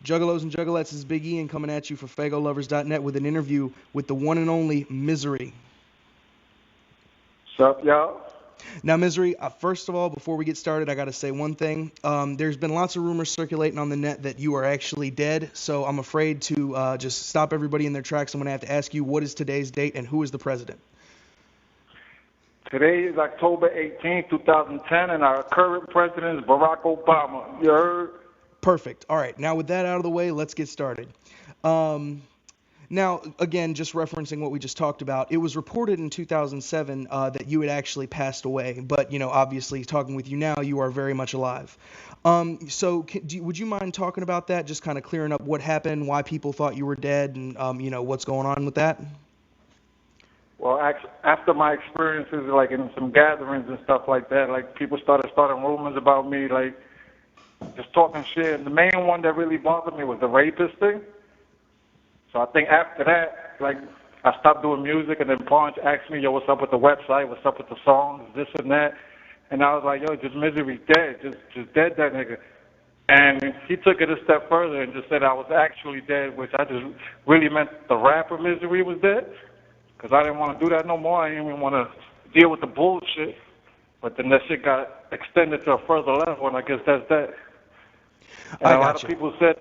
Juggalos and Juggalettes, is Big Ian coming at you for FagoLovers.net with an interview with the one and only Myzery. What's up, y'all? Now, Myzery, first of all, before we get started, I got to say one thing. There's been lots of rumors circulating on the net that you are actually dead, so I'm afraid to just stop everybody in their tracks. I'm going to have to ask you, what is today's date and who is the president? Today is October 18, 2010, and our current president is Barack Obama. You heard? Perfect. All right. Now, with that out of the way, let's get started. Now, again, just referencing what we just talked about, it was reported in 2007 that you had actually passed away. But, obviously, talking with you now, you are very much alive. So would you mind talking about that, just kind of clearing up what happened, why people thought you were dead, and, what's going on with that? Well, after my experiences, like in some gatherings and stuff like that, like people starting rumors about me, like just talking shit. And the main one that really bothered me was the rapist thing. So I think after that, like, I stopped doing music, and then Punch asked me, yo, what's up with the website? What's up with the songs? This and that. And I was like, yo, just Myzery's dead. Just dead that nigga. And he took it a step further and just said I was actually dead, which I just really meant the rapper Myzery was dead. Because I didn't want to do that no more. I didn't even want to deal with the bullshit. But then that shit got extended to a further level, and I guess that's that. And a lot of people said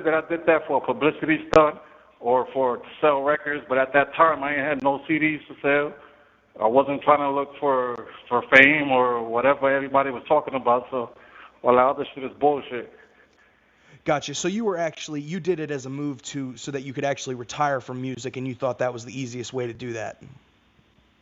that I did that for a publicity stunt or to sell records. But at that time, I ain't had no CDs to sell. I wasn't trying to look for fame or whatever everybody was talking about. So all that other shit is bullshit. Gotcha. So you did it as a move so that you could actually retire from music, and you thought that was the easiest way to do that.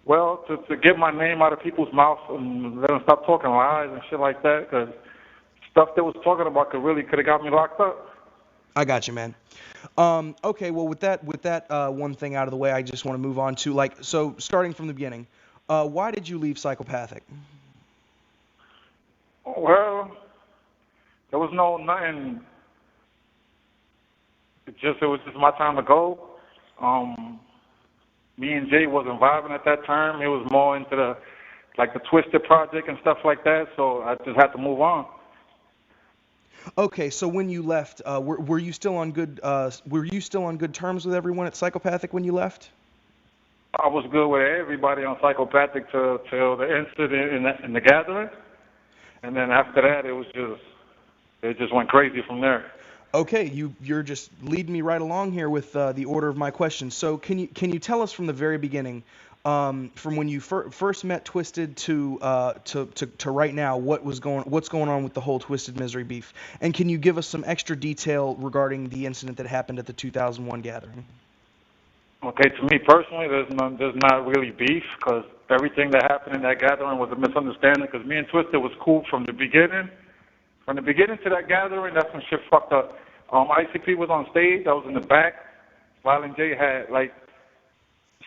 Well, to get my name out of people's mouths and let them stop talking lies and shit like that, because stuff they was talking about could have got me locked up. I got you, man. Okay. Well, with that one thing out of the way, I just want to move on to so starting from the beginning. Why did you leave Psychopathic? Well, there was nothing. It was just my time to go. Me and Jay wasn't vibing at that time. It was more into the Twisted project and stuff like that. So I just had to move on. Okay, so when you left, were you still on good terms with everyone at Psychopathic when you left? I was good with everybody on Psychopathic till the incident in the gathering, and then after that it just went crazy from there. Okay, you're just leading me right along here with the order of my questions. So can you tell us from the very beginning, from when you first met Twisted to right now, what's going on with the whole Twisted Myzery beef, and can you give us some extra detail regarding the incident that happened at the 2001 gathering? Okay, to me personally, there's not really beef, because everything that happened in that gathering was a misunderstanding. Because me and Twisted was cool from the beginning. From the beginning to that gathering, that's when shit fucked up. ICP was on stage. I was in the back. Violent J had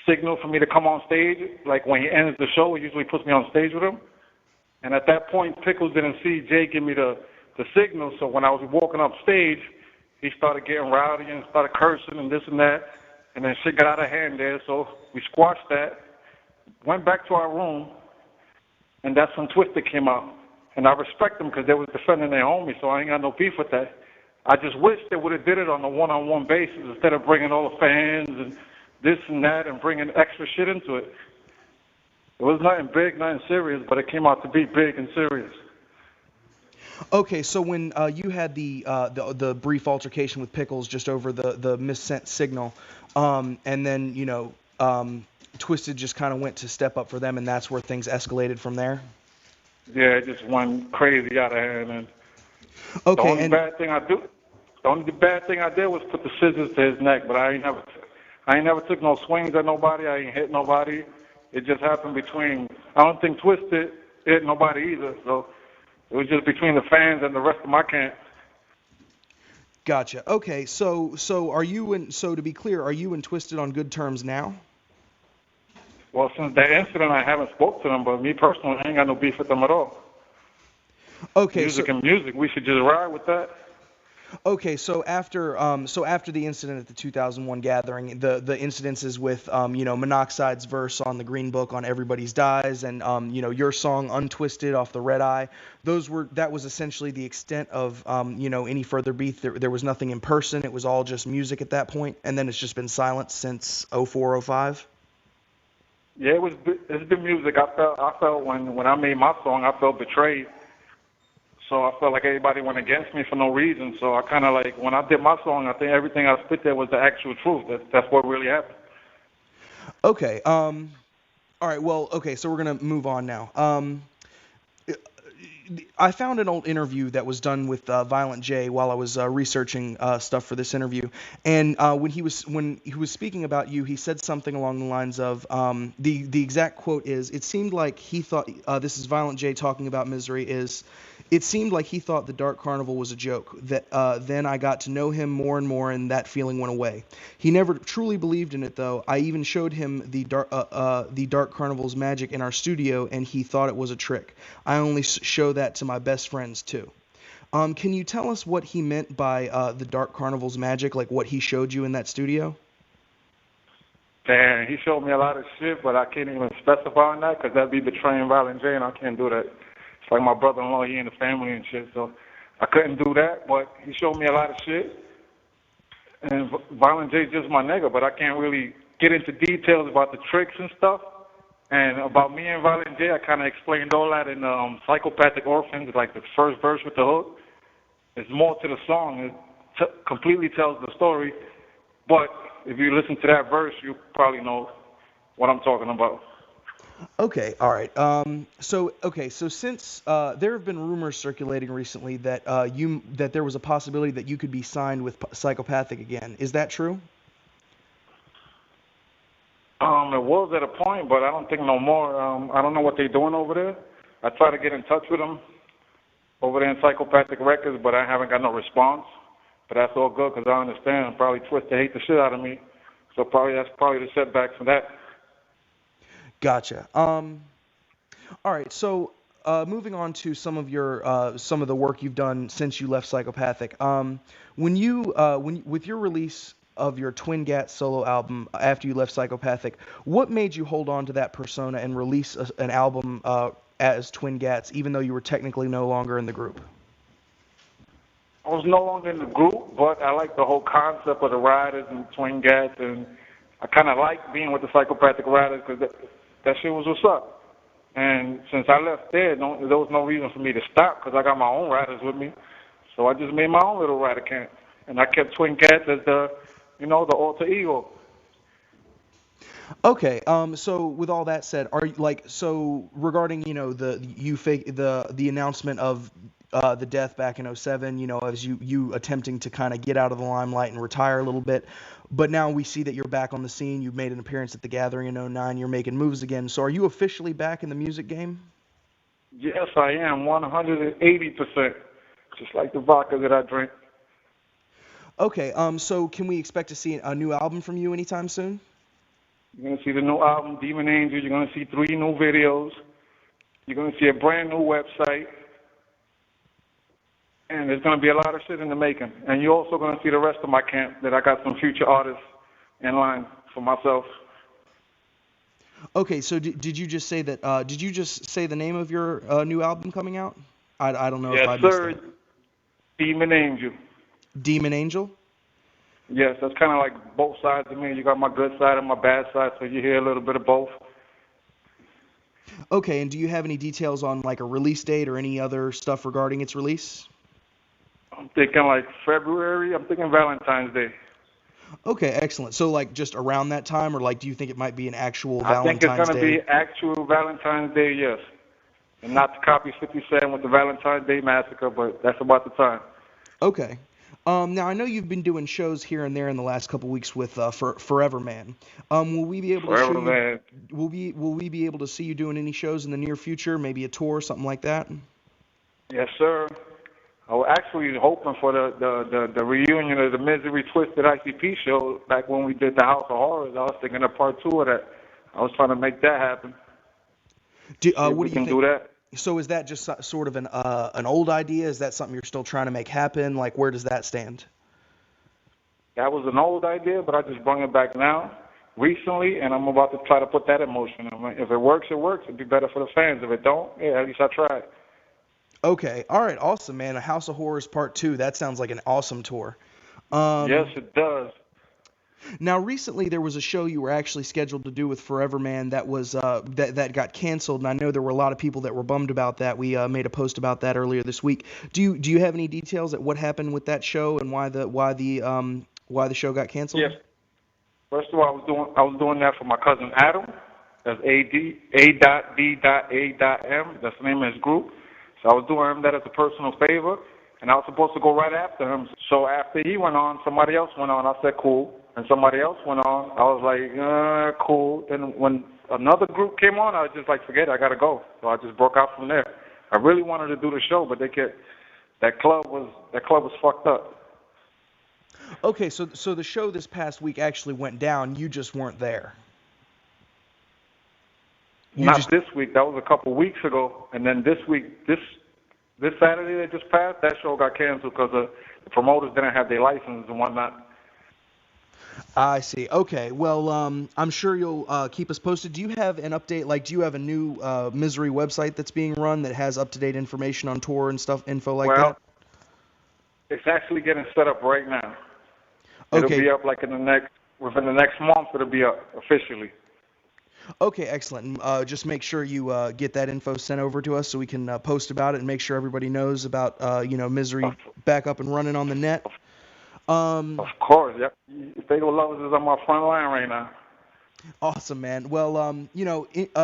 signal for me to come on stage. Like when he ends the show, he usually puts me on stage with him. And at that point, Pickles didn't see Jay give me the signal. So when I was walking up stage, he started getting rowdy and started cursing and this and that. And then shit got out of hand there. So we squashed that, went back to our room, and that's when Twisted came out. And I respect them because they was defending their homie, so I ain't got no beef with that. I just wish they would have did it on a one-on-one basis instead of bringing all the fans and this and that and bringing extra shit into it. It was nothing big, nothing serious, but it came out to be big and serious. Okay, so when you had the brief altercation with Pickles just over the missent signal, and then Twisted just kind of went to step up for them, and that's where things escalated from there. Yeah, it just went crazy out of hand. And okay, the only bad thing I did was put the scissors to his neck, but I ain't never took no swings at nobody. I ain't hit nobody. It just happened between. I don't think Twisted hit nobody either. So it was just between the fans and the rest of my camp. Gotcha. Okay, so to be clear, are you and Twisted on good terms now? Well, since that incident, I haven't spoke to them, but me personally, I ain't got no beef with them at all. Okay, music and music, we should just ride with that. Okay, so after the incident at the 2001 gathering, the incidences with Monoxide's verse on the Green Book on Everybody's Dies, and your song Untwisted off the Red Eye, that was essentially the extent of any further beef. There was nothing in person. It was all just music at that point, and then it's just been silent since 0405. Yeah, it's been music. I felt when I made my song, I felt betrayed. So I felt like everybody went against me for no reason. So I kind of like when I did my song, I think everything I spit there was the actual truth. That's what really happened. Okay. All right. Well. Okay. So we're gonna move on now. I found an old interview that was done with Violent J while I was researching stuff for this interview, and when he was speaking about you, he said something along the lines of the exact quote is, "It seemed like he thought this is Violent J talking about Myzery is." It seemed like he thought the Dark Carnival was a joke. That then I got to know him more and more, and that feeling went away. He never truly believed in it, though. I even showed him the Dark Carnival's magic in our studio, and he thought it was a trick. I only show that to my best friends too. Can you tell us what he meant by the Dark Carnival's magic, like what he showed you in that studio? Damn, he showed me a lot of shit, but I can't even specify on that because that'd be betraying Violent J, and I can't do that. It's like my brother-in-law, he in the family and shit, so I couldn't do that. But he showed me a lot of shit, and Violent J's just my nigga, but I can't really get into details about the tricks and stuff. And about me and Violent J, I kind of explained all that in Psychopathic Orphans, like the first verse with the hook. There's more to the song. It completely tells the story. But if you listen to that verse, you probably know what I'm talking about. Okay, all right. So since there have been rumors circulating recently that that there was a possibility that you could be signed with Psychopathic again. Is that true? It was at a point, but I don't think no more. I don't know what they're doing over there. I try to get in touch with them over there in Psychopathic Records, but I haven't got no response. But that's all good because I understand. Probably Twista hate the shit out of me, so that's probably the setback for that. Gotcha. All right. So moving on to some of the work you've done since you left Psychopathic. With your release of your Twin Gat solo album after you left Psychopathic, what made you hold on to that persona and release an album as Twin Gats, even though you were technically no longer in the group? I was no longer in the group, but I like the whole concept of the Riders and Twin Gats, and I kind of like being with the Psychopathic Riders because that shit was what's up. And since I left there was no reason for me to stop because I got my own Riders with me. So I just made my own little Rider camp, and I kept Twin Gats as the alter ego. Okay. So with all that said, are you regarding the announcement of the death back in '07, as you attempting to kind of get out of the limelight and retire a little bit, but now we see that you're back on the scene. You've made an appearance at the Gathering in '09. You're making moves again. So are you officially back in the music game? Yes, I am 180%, just like the vodka that I drink. Okay. So can we expect to see a new album from you anytime soon? You're going to see the new album, Demon Angel. You're going to see 3 new videos. You're going to see a brand new website. And there's going to be a lot of shit in the making. And you're also going to see the rest of my camp that I got some future artists in line for myself. Okay, so did you just say that? Did you just say the name of your new album coming out? I don't know if I Yes, missed sir. that. Demon Angel. Demon Angel? Yes, that's kind of like both sides of me. You got my good side and my bad side, so you hear a little bit of both. Okay, and do you have any details on like a release date or any other stuff regarding its release? I'm thinking like February. I'm thinking Valentine's Day. Okay, excellent. So like just around that time, or like do you think it might be an actual I think it's Valentine's going to Day? be actual Valentine's Day, yes. And not to copy 50 Cent with the Valentine's Day Massacre, but that's about the time. Okay. Now I know you've been doing shows here and there in the last couple weeks with Forever Man. Will we be able to Forever see Man. you? Will we be able to see you doing any shows in the near future? Maybe a tour, something like that. Yes, sir. I was actually hoping for the reunion of the Myzery Twisted ICP show back when we did the House of Horrors. I was thinking of part 2 of that. I was trying to make that happen. See if What we do you can think? do that. So is that just sort of an old idea? Is that something you're still trying to make happen? Like, where does that stand? That was an old idea, but I just brought it back now, recently, and I'm about to try to put that in motion. I mean, if it works, it works. It'd be better for the fans. If it don't, yeah, at least I tried. Okay, all right, awesome, man. A House of Horrors Part 2. That sounds like an awesome tour. Yes, Um, it does. Now, recently there was a show you were actually scheduled to do with Forever Man that was that got canceled, and I know there were a lot of people that were bummed about that. We made a post about that earlier this week. Do you have any details at what happened with that show and why the show got canceled? Yes. First of all, I was doing that for my cousin Adam. That's A.B.A.M. That's the name of his group. So I was doing him that as a personal favor, and I was supposed to go right after him. So after he went on, somebody else went on. I said, cool. And somebody else went on. I was like, cool. Then when another group came on, I was just like, forget it, I got to go. So I just broke out from there. I really wanted to do the show, but that club was fucked up. Okay, so the show this past week actually went down. You just weren't there. You Not just this week. That was a couple weeks ago. And then this week, this Saturday that just passed, that show got canceled because the promoters didn't have their license and whatnot. I see. Okay. Well, I'm sure you'll keep us posted. Do you have an update? Like, do you have a new Myzery website that's being run that has up-to-date information on tour and stuff, info like Well, that? it's actually getting set up right now. It'll Okay. be up like within the next month. It'll be up officially. Okay. Excellent. Just make sure you get that info sent over to us so we can post about it and make sure everybody knows about Of, Myzery back up and running on the net. of course, yep. Fatal Lovers is on my front line right now. Awesome, man. Well,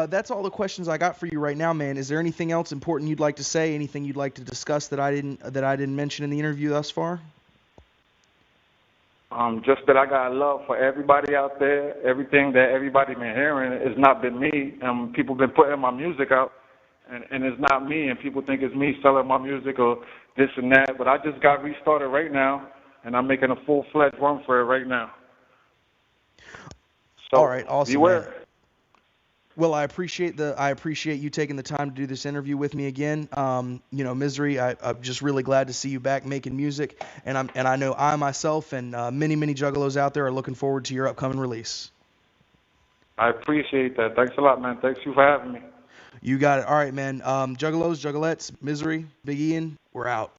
that's all the questions I got for you right now, man. Is there anything else important you'd like to say? Anything you'd like to discuss that I didn't mention in the interview thus far? Just that I got love for everybody out there. Everything that everybody been hearing has not been me. People been putting my music out, and it's not me. And people think it's me selling my music or this and that. But I just got restarted right now, and I'm making a full-fledged run for it right now. So All right, awesome, beware. man. Well, I appreciate you taking the time to do this interview with me again. Myzery, I'm just really glad to see you back making music, and I know I myself and many juggalos out there are looking forward to your upcoming release. I appreciate that. Thanks a lot, man. Thanks you for having me. You got it. All right, man. Juggalos, juggalettes, Myzery, Big Ian, we're out.